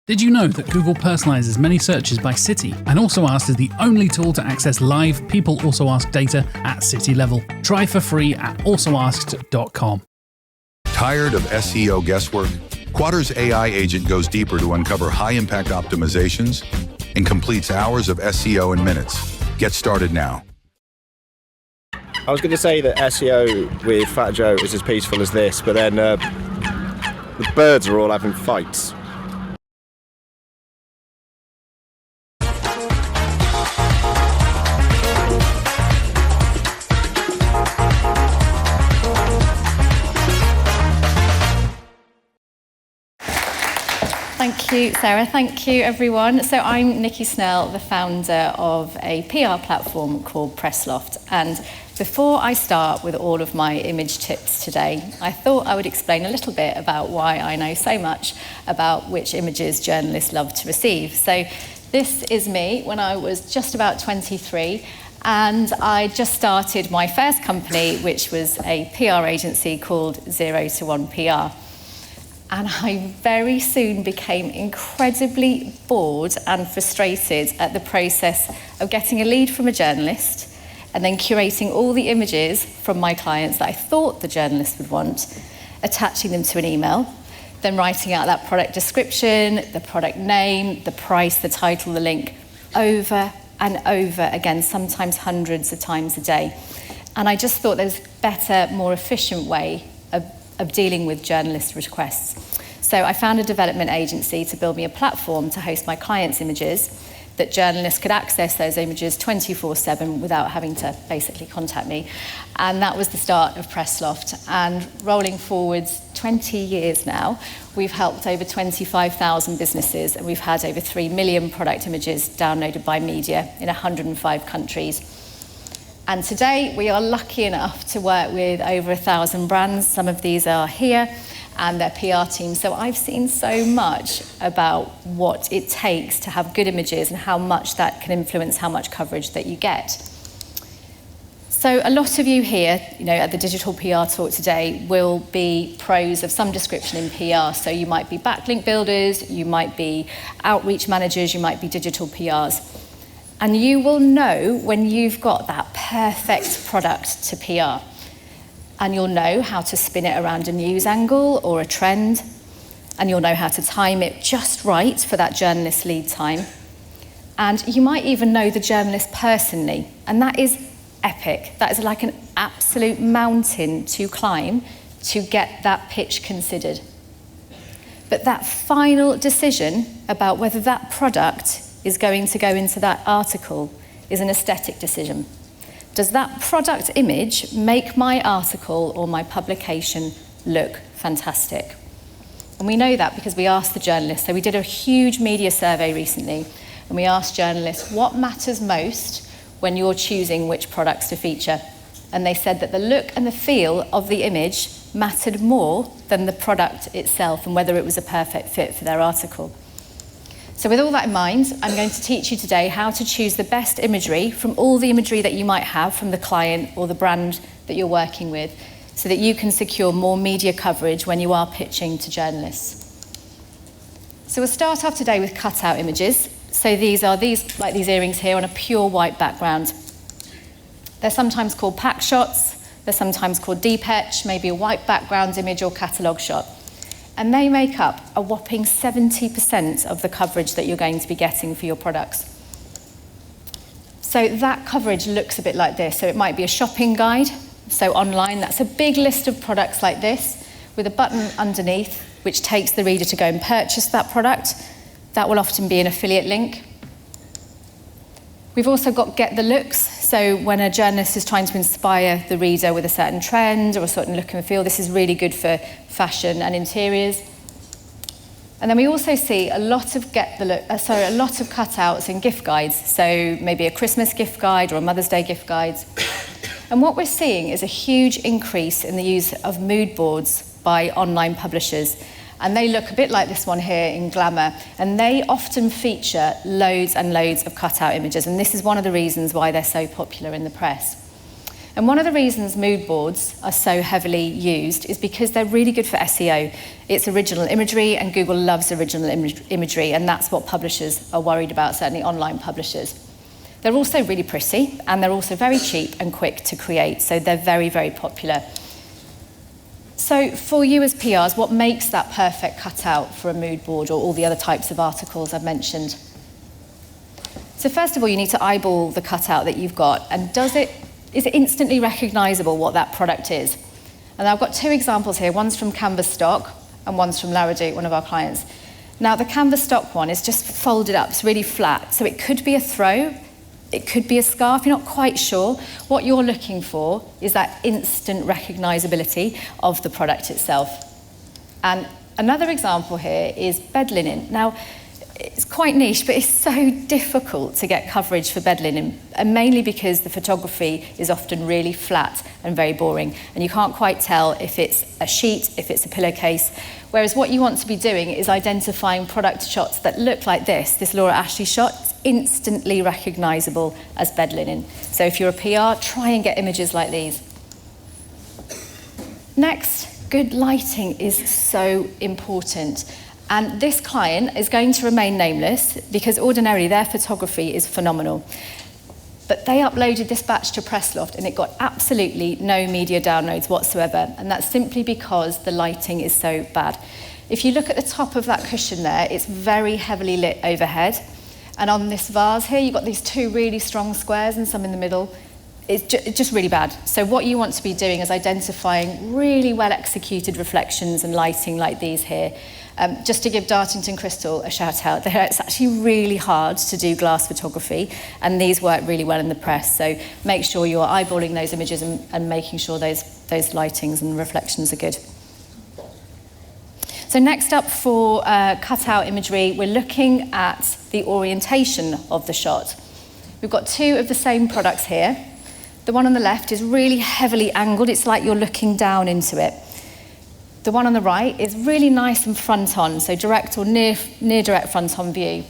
Did you know that Google personalizes many searches by city and Also Asked is the only tool to access live People Also Asked data at city level? Try for free at alsoasked.com. Tired of SEO guesswork? Quadra's AI agent goes deeper to uncover high-impact optimizations and completes hours of SEO in minutes. Get started now. I was going to say that SEO with Fat Joe is as peaceful as this, but then the birds are all having fights. Thank you, Sarah. Thank you, everyone. So I'm Nikki Snell, the founder of a PR platform called Pressloft. And before I start with all of my image tips today, I thought I would explain a little bit about why I know so much about which images journalists love to receive. So this is me when I was just about 23. And I just started my first company, which was a PR agency called 0 to 1 PR. And I very soon became incredibly bored and frustrated at the process of getting a lead from a journalist and then curating all the images from my clients that I thought the journalist would want, attaching them to an email, then writing out that product description, the product name, the price, the title, the link, over and over again, sometimes hundreds of times a day. And I just thought there was a better, more efficient way of dealing with journalist requests. So I found a development agency to build me a platform to host my clients' images, that journalists could access those images 24/7 without having to basically contact me. And that was the start of Pressloft. And rolling forwards 20 years now, we've helped over 25,000 businesses, and we've had over 3 million product images downloaded by media in 105 countries. And today we are lucky enough to work with over 1,000 brands. Some of these are here and their PR team. So I've seen so much about what it takes to have good images and how much that can influence how much coverage that you get. So a lot of you here, at the Digital PR Talk today will be pros of some description in PR. So you might be backlink builders, you might be outreach managers, you might be digital PRs. And you will know when you've got that perfect product to PR. And you'll know how to spin it around a news angle or a trend. And you'll know how to time it just right for that journalist lead time. And you might even know the journalist personally. And that is epic. That is like an absolute mountain to climb to get that pitch considered. But that final decision about whether that product is going to go into that article is an aesthetic decision. Does that product image make my article or my publication look fantastic? And we know that because we asked the journalists. So we did a huge media survey recently, and we asked journalists, what matters most when you're choosing which products to feature? And they said that the look and the feel of the image mattered more than the product itself and whether it was a perfect fit for their article. So with all that in mind, I'm going to teach you today how to choose the best imagery from all the imagery that you might have from the client or the brand that you're working with, so that you can secure more media coverage when you are pitching to journalists. So we'll start off today with cutout images. So these are like these earrings here on a pure white background. They're sometimes called pack shots, they're sometimes called deep etch, maybe a white background image or catalogue shot. And they make up a whopping 70% of the coverage that you're going to be getting for your products. So that coverage looks a bit like this. So it might be a shopping guide. So online, that's a big list of products like this with a button underneath which takes the reader to go and purchase that product. That will often be an affiliate link. We've also got get the looks. So when a journalist is trying to inspire the reader with a certain trend or a certain look and feel, this is really good for fashion and interiors. And then we also see a lot of cutouts in gift guides. So maybe a Christmas gift guide or a Mother's Day gift guide. And what we're seeing is a huge increase in the use of mood boards by online publishers. And they look a bit like this one here in Glamour. And they often feature loads and loads of cutout images. And this is one of the reasons why they're so popular in the press. And one of the reasons mood boards are so heavily used is because they're really good for SEO. It's original imagery, and Google loves original imagery, and that's what publishers are worried about, certainly online publishers. They're also really pretty, and they're also very cheap and quick to create, so they're very, very popular. So for you as PRs, what makes that perfect cutout for a mood board or all the other types of articles I've mentioned? So first of all, you need to eyeball the cutout that you've got, and is it instantly recognisable what that product is? And I've got two examples here. One's from Canvas Stock, and one's from Laredo, one of our clients. Now, the Canvas Stock one is just folded up, it's really flat, so it could be a throw, it could be a scarf, you're not quite sure. What you're looking for is that instant recognisability of the product itself. And another example here is bed linen. Now, it's quite niche, but it's so difficult to get coverage for bed linen, and mainly because the photography is often really flat and very boring, and you can't quite tell if it's a sheet, if it's a pillowcase. Whereas what you want to be doing is identifying product shots that look like this Laura Ashley shot. It's instantly recognisable as bed linen. So if you're a PR, try and get images like these. Next, good lighting is so important. And this client is going to remain nameless because ordinarily their photography is phenomenal. But they uploaded this batch to Pressloft and it got absolutely no media downloads whatsoever. And that's simply because the lighting is so bad. If you look at the top of that cushion there, it's very heavily lit overhead. And on this vase here, you've got these two really strong squares and some in the middle. It's just really bad. So what you want to be doing is identifying really well executed reflections and lighting like these here. Just to give Dartington Crystal a shout out, it's actually really hard to do glass photography, and these work really well in the press. So make sure you're eyeballing those images and making sure those lightings and reflections are good. So next up for cutout imagery, we're looking at the orientation of the shot. We've got two of the same products here. The one on the left is really heavily angled. It's like you're looking down into it. The one on the right is really nice and front-on, so direct or near direct front-on view.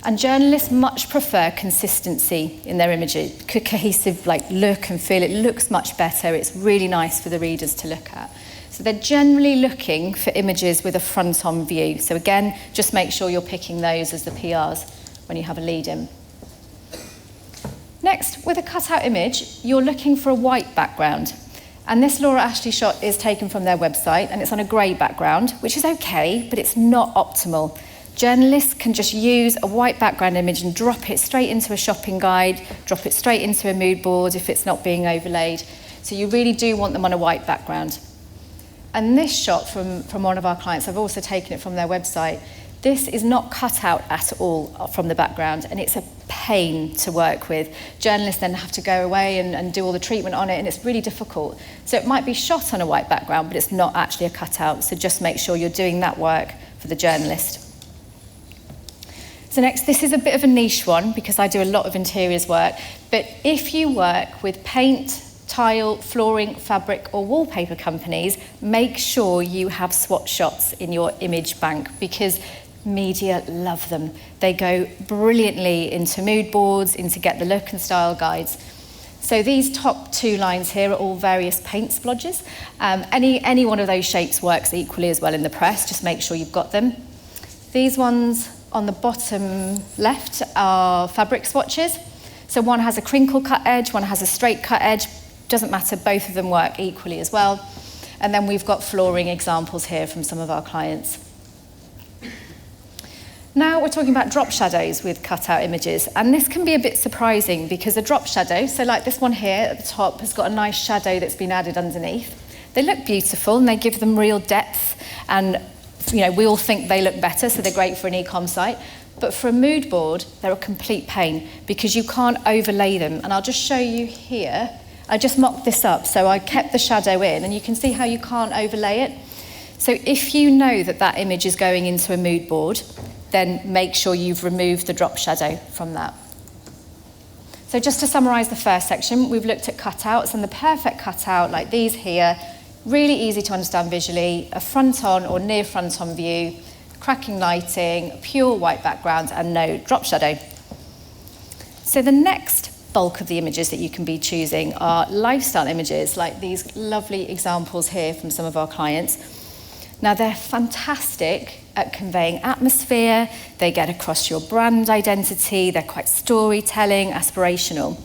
And journalists much prefer consistency in their images, cohesive look and feel. It looks much better. It's really nice for the readers to look at. So they're generally looking for images with a front-on view. So again, just make sure you're picking those as the PRs when you have a lead in. Next, with a cutout image, you're looking for a white background. And this Laura Ashley shot is taken from their website, and it's on a grey background, which is okay, but it's not optimal. Journalists can just use a white background image and drop it straight into a shopping guide, drop it straight into a mood board if it's not being overlaid. So you really do want them on a white background. And this shot from one of our clients, I've also taken it from their website. This is not cut out at all from the background, and it's a pain to work with. Journalists then have to go away and do all the treatment on it, and it's really difficult. So it might be shot on a white background, but it's not actually a cutout. So just make sure you're doing that work for the journalist. So next, this is a bit of a niche one because I do a lot of interiors work. But if you work with paint, tile, flooring, fabric, or wallpaper companies, make sure you have swatch shots in your image bank because media love them. They go brilliantly into mood boards, into get the look and style guides. So these top two lines here are all various paint splodges. Any one of those shapes works equally as well in the press. Just make sure you've got them. These ones on the bottom left are fabric swatches. So one has a crinkle cut edge, one has a straight cut edge. Doesn't matter, both of them work equally as well. And then we've got flooring examples here from some of our clients. Now we're talking about drop shadows with cutout images, and this can be a bit surprising because a drop shadow, so like this one here at the top, has got a nice shadow that's been added underneath. They look beautiful and they give them real depth, and we all think they look better, so they're great for an e-com site. But for a mood board, they're a complete pain because you can't overlay them. And I'll just show you here. I just mocked this up, so I kept the shadow in, and you can see how you can't overlay it. So if you know that that image is going into a mood board, then make sure you've removed the drop shadow from that. So just to summarise the first section, we've looked at cutouts, and the perfect cutout, like these here, really easy to understand visually, a front-on or near front-on view, cracking lighting, pure white background, and no drop shadow. So the next bulk of the images that you can be choosing are lifestyle images, like these lovely examples here from some of our clients. Now, they're fantastic at conveying atmosphere, they get across your brand identity, they're quite storytelling, aspirational.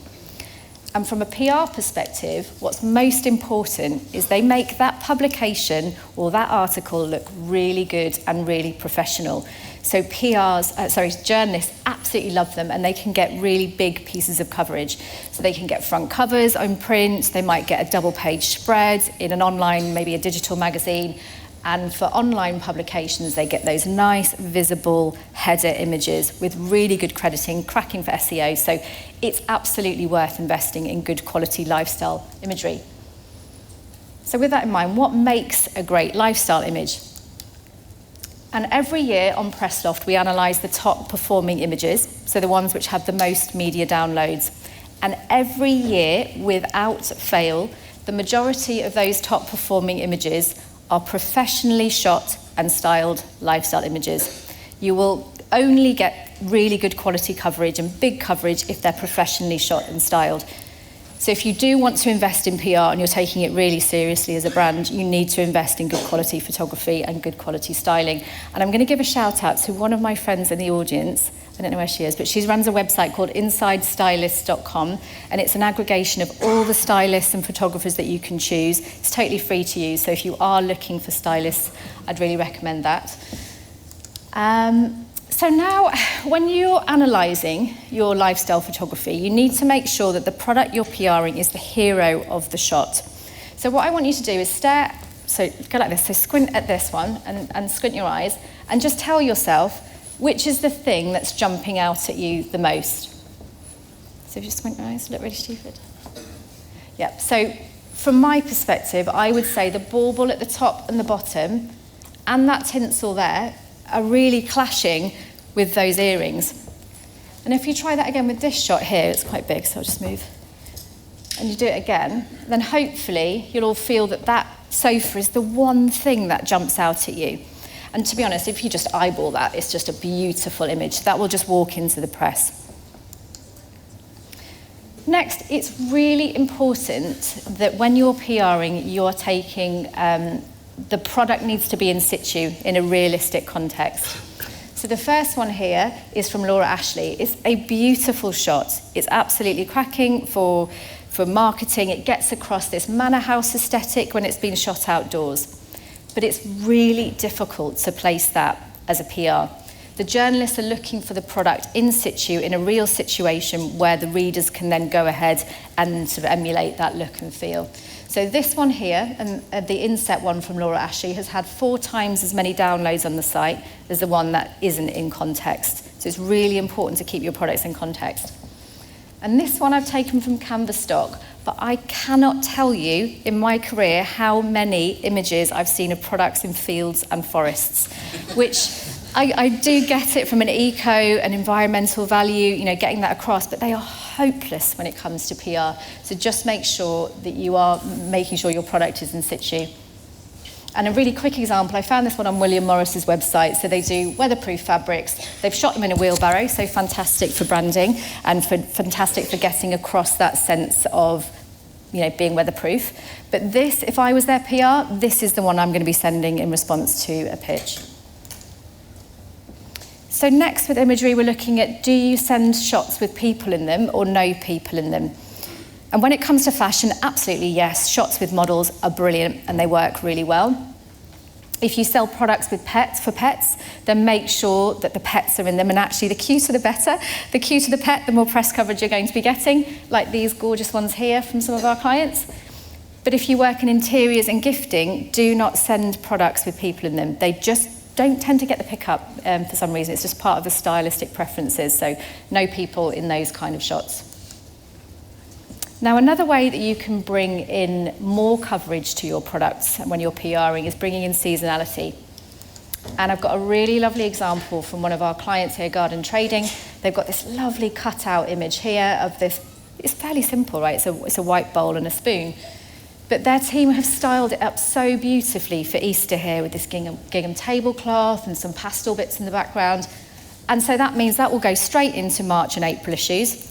And from a PR perspective, what's most important is they make that publication or that article look really good and really professional. So journalists absolutely love them, and they can get really big pieces of coverage. So they can get front covers on print, they might get a double-page spread in an online, maybe a digital magazine. And for online publications, they get those nice, visible header images with really good crediting, cracking for SEO. So it's absolutely worth investing in good quality lifestyle imagery. So with that in mind, what makes a great lifestyle image? And every year on Pressloft, we analyse the top performing images, so the ones which have the most media downloads. And every year, without fail, the majority of those top performing images are professionally shot and styled lifestyle images. You will only get really good quality coverage and big coverage if they're professionally shot and styled. So if you do want to invest in PR and you're taking it really seriously as a brand, you need to invest in good quality photography and good quality styling. And I'm going to give a shout out to one of my friends in the audience. I don't know where she is, but she runs a website called InsideStylist.com, and it's an aggregation of all the stylists and photographers that you can choose. It's totally free to use, so if you are looking for stylists, I'd really recommend that. So now, when you're analysing your lifestyle photography, you need to make sure that the product you're PRing is the hero of the shot. So what I want you to do is stare, so go like this, so squint at this one and squint your eyes, and just tell yourself, which is the thing that's jumping out at you the most? So if you squint your eyes, look really stupid. Yep, so from my perspective, I would say the bauble at the top and the bottom and that tinsel there are really clashing with those earrings. And if you try that again with this shot here, it's quite big, so I'll just move. And you do it again, then hopefully you'll all feel that that sofa is the one thing that jumps out at you. And to be honest, if you just eyeball that, it's just a beautiful image. That will just walk into the press. Next, it's really important that when you're PRing, you're taking, the product needs to be in situ in a realistic context. So the first one here is from Laura Ashley. It's a beautiful shot. It's absolutely cracking for marketing. It gets across this manor house aesthetic when it's been shot outdoors. But it's really difficult to place that as a PR. The journalists are looking for the product in situ in a real situation where the readers can then go ahead and sort of emulate that look and feel. So this one here, and the inset one from Laura Ashley, has had 4 times as many downloads on the site as the one that isn't in context. So it's really important to keep your products in context. And this one I've taken from Canvas stock, but I cannot tell you in my career how many images I've seen of products in fields and forests, which I do get it from an eco and environmental value, you know, getting that across, but they are hopeless when it comes to PR. So just make sure that you are making sure your product is in situ. And a really quick example, I found this one on William Morris's website. So they do weatherproof fabrics. They've shot them in a wheelbarrow, so fantastic for branding and fantastic for getting across that sense of, you know, being weatherproof. But this, if I was their PR, this is the one I'm going to be sending in response to a pitch. So next with imagery, we're looking at, do you send shots with people in them or no people in them? And when it comes to fashion, absolutely yes, shots with models are brilliant and they work really well. If you sell products with for pets, then make sure that the pets are in them, and actually the cuter the better. The cuter the pet, the more press coverage you're going to be getting, like these gorgeous ones here from some of our clients. But if you work in interiors and gifting, do not send products with people in them. They just don't tend to get the pickup for some reason. It's just part of the stylistic preferences, so no people in those kind of shots. Now, another way that you can bring in more coverage to your products when you're PRing is bringing in seasonality. And I've got a really lovely example from one of our clients here, Garden Trading. They've got this lovely cutout image here of this, it's fairly simple, right? It's a white bowl and a spoon. But their team have styled it up so beautifully for Easter here with this gingham tablecloth and some pastel bits in the background. And so that means that will go straight into March and April issues.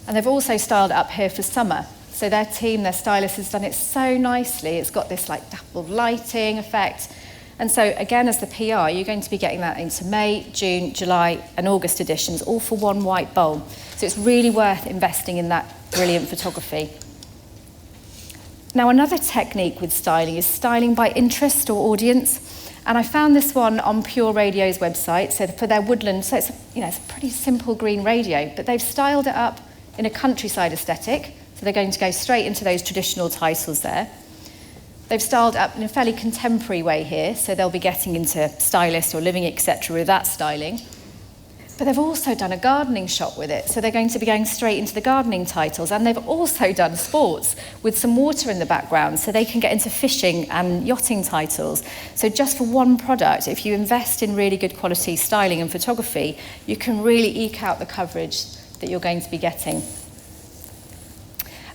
And they've also styled it up here for summer. So their team, their stylist, has done it so nicely. It's got this like dappled lighting effect. And so again, as the PR, you're going to be getting that into May, June, July, and August editions, all for one white bowl. So it's really worth investing in that brilliant photography. Now, another technique with styling is styling by interest or audience. And I found this one on Pure Radio's website. So for their woodland, so it's a pretty simple green radio, but they've styled it up in a countryside aesthetic. So they're going to go straight into those traditional titles there. They've styled up in a fairly contemporary way here, so they'll be getting into stylist or living, etc. with that styling. But they've also done a gardening shot with it, so they're going to be going straight into the gardening titles. And they've also done sports with some water in the background, so they can get into fishing and yachting titles. So just for one product, if you invest in really good quality styling and photography, you can really eke out the coverage that you're going to be getting.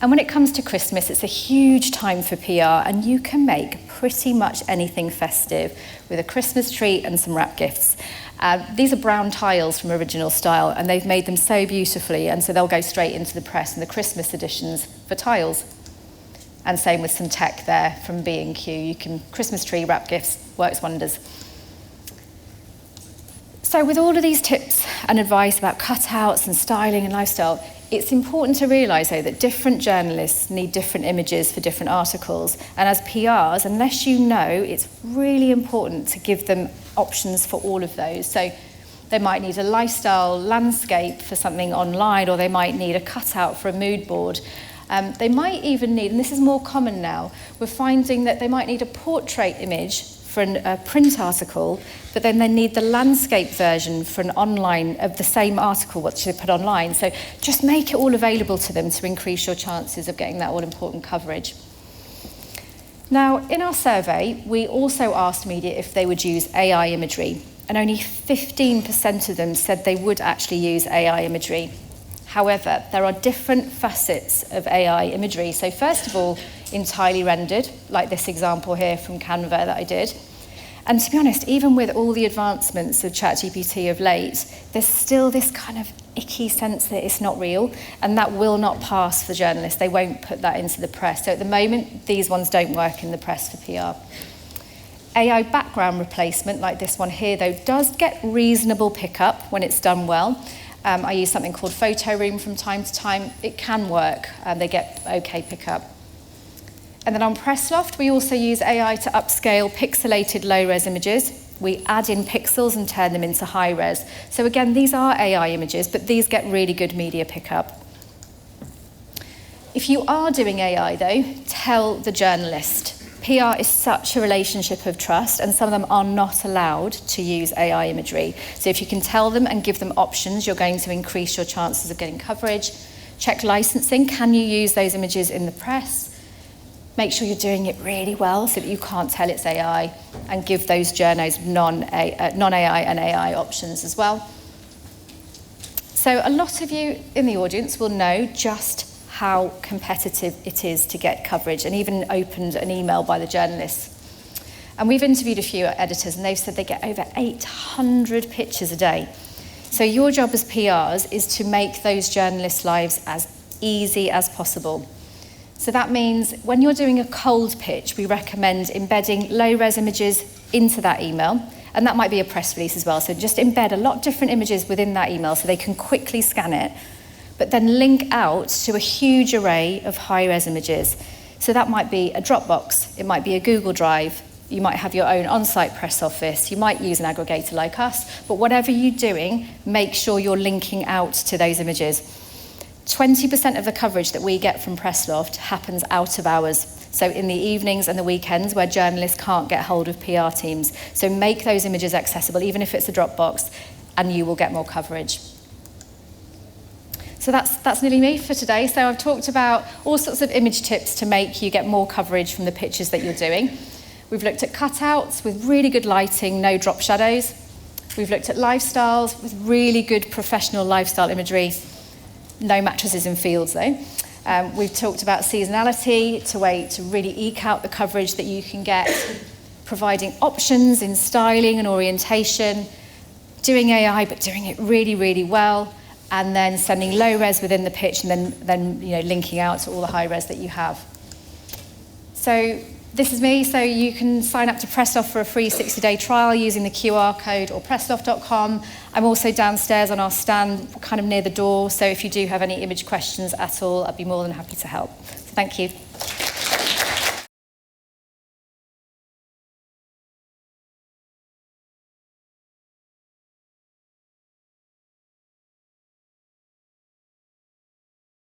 And when it comes to Christmas, it's a huge time for PR, and you can make pretty much anything festive with a Christmas tree and some wrap gifts. These are brown tiles from Original Style, and they've made them so beautifully, and so they'll go straight into the press in the Christmas editions for tiles. And same with some tech there from B&Q. You can Christmas tree, wrap gifts, works wonders. So with all of these tips and advice about cutouts and styling and lifestyle, it's important to realise, though, that different journalists need different images for different articles. And as PRs, unless you know, it's really important to give them options for all of those. So they might need a lifestyle landscape for something online, or they might need a cutout for a mood board. They might even need, and this is more common now, we're finding that they might need a portrait image for a print article, but then they need the landscape version for an online of the same article which they put online. So just make it all available to them to increase your chances of getting that all-important coverage. Now, in our survey, we also asked media if they would use AI imagery, and only 15% of them said they would actually use AI imagery. However, there are different facets of AI imagery. So first of all, entirely rendered, like this example here from Canva that I did. And to be honest, even with all the advancements of ChatGPT of late, there's still this kind of icky sense that it's not real, and that will not pass for journalists. They won't put that into the press. So at the moment, these ones don't work in the press for PR. AI background replacement, like this one here, though, does get reasonable pickup when it's done well. I use something called Photo Room from time to time. It can work, and they get okay pickup. And then on Pressloft, we also use AI to upscale pixelated low-res images. We add in pixels and turn them into high-res. So again, these are AI images, but these get really good media pickup. If you are doing AI, though, tell the journalist. PR is such a relationship of trust, and some of them are not allowed to use AI imagery. So if you can tell them and give them options, you're going to increase your chances of getting coverage. Check licensing. Can you use those images in the press? Make sure you're doing it really well so that you can't tell it's AI, and give those journos non-AI and AI options as well. So a lot of you in the audience will know just how competitive it is to get coverage, and even opened an email by the journalists. And we've interviewed a few editors, and they've said they get over 800 pictures a day. So your job as PRs is to make those journalists' lives as easy as possible. So that means when you're doing a cold pitch, we recommend embedding low-res images into that email, and that might be a press release as well. So just embed a lot of different images within that email so they can quickly scan it, but then link out to a huge array of high-res images. So that might be a Dropbox, it might be a Google Drive, you might have your own on-site press office, you might use an aggregator like us, but whatever you're doing, make sure you're linking out to those images. 20% of the coverage that we get from Pressloft happens out of hours, so in the evenings and the weekends where journalists can't get hold of PR teams. So make those images accessible, even if it's a Dropbox, and you will get more coverage. So that's nearly me for today. So I've talked about all sorts of image tips to make you get more coverage from the pictures that you're doing. We've looked at cutouts with really good lighting, no drop shadows. We've looked at lifestyles with really good professional lifestyle imagery, no mattresses in fields though. We've talked about seasonality to really eke out the coverage that you can get, providing options in styling and orientation, doing AI but doing it really, really well, and then sending low res within the pitch, and then linking out to all the high res that you have. So this is me. So you can sign up to Pressloft for a free 60-day trial using the QR code or pressloft.com. I'm also downstairs on our stand, kind of near the door. So if you do have any image questions at all, I'd be more than happy to help. So thank you.